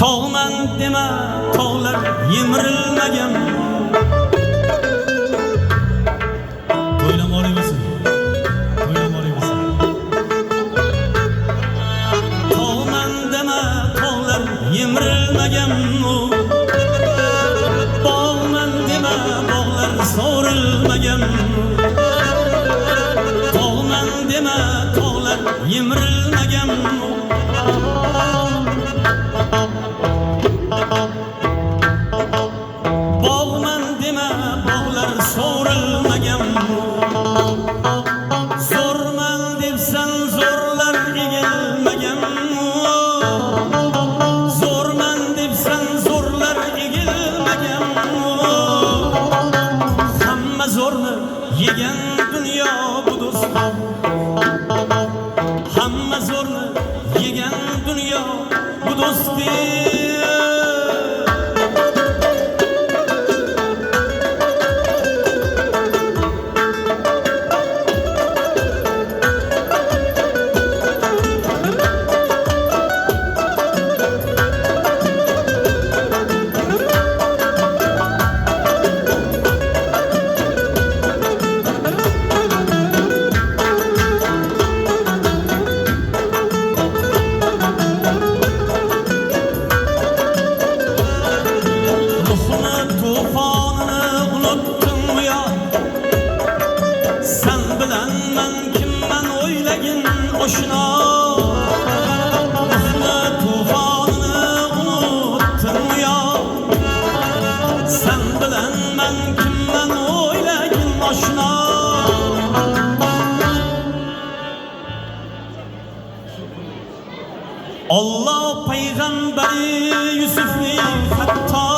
Tog'man dema, tog'lar yemirilmagan. To'ylam olaymisan, to'ylam olaymisan. Tog'man dema, tog'lar yemirilmagan. Bog'man dema, bog'lar so'rilmagan. Tog'man dema, tog'lar yemirilmagan. Bog'man dema, bog'lar so'rilmagan. Zo'rman debsan, zo'rlar egilmagan. Zo'rman debsan, zo'rlar egilmagan. Hamma zo'rni yegan dunyo bu do'stlar. Hamma zo'rni yegan dunyo bu do'stlar. Oshno tufonini unutdim yo. Sen bilan men kimman o'ylagin oshno. Alloh payg'ambari Yusufni hatto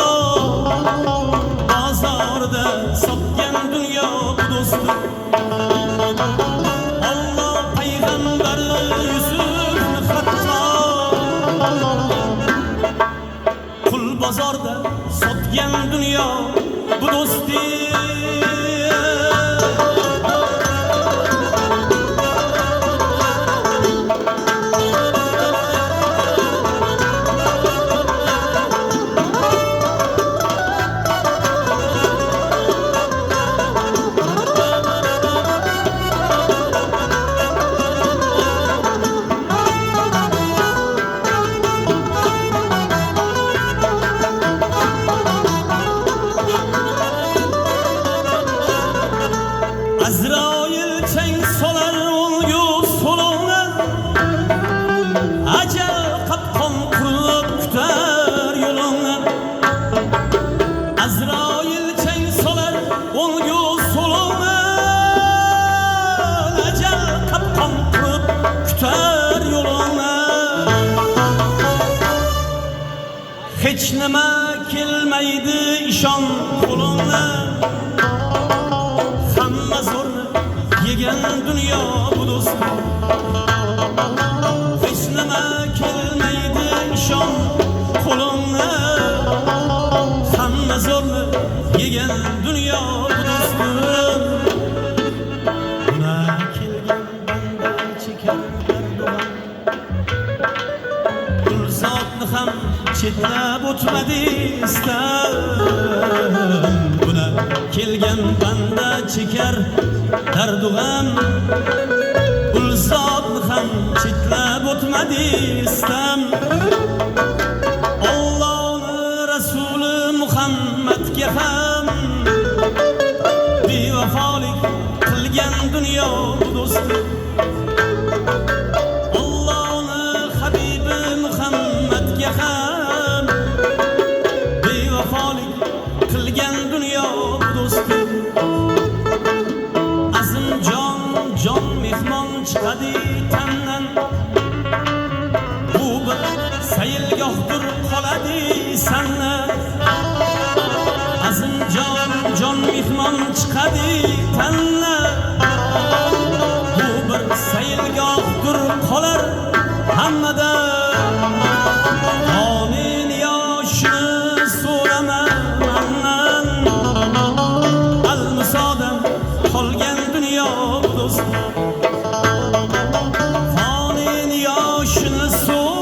bozorda sotgan dunyo bu do'stlar. Bozorda sotgan dunyo bu do'stlar. Azroil chang solar o'lgu so'lovni. Ajal qatqon qurib kutar yo'lingni. Azroil chang solar o'lgu so'lovni. Ajal qatqon qurib kutar yo'lingni. Hech nima kelmaydi ishon qo'lingni. Hamma zo'rni yegan dunyo bu do'stlar. Hech nima kelmaydi ishon qo'lingni. Hamma zo'rni yegan dunyo bu do'stlar. Buna kelgan banda chekar dardo'g'an. Gulzotni ham chetlab o'tmadi istab. Buna kelgan banda chekar dardu g'am. Gulzotni ham chetlab o'tmadi istam. Allohni rasuli Muhammadga ham bevafolik qilgan dunyo bu do'stlar. Allohni habibi Muhammadga ham bevafolik qilgan dunyo bu do'stlar. Azim jon mehmon chiqadi tandan. Bu bir sayilgohdir qoladi sandan. Azim jon mehmon chiqadi tandan. Bu bir sayilgohdir qolar hammada. Qonin yoshini so'rama mendan. Al-Musodan qolgan dunyo bu do'stlar. Qonin yoshini so'rama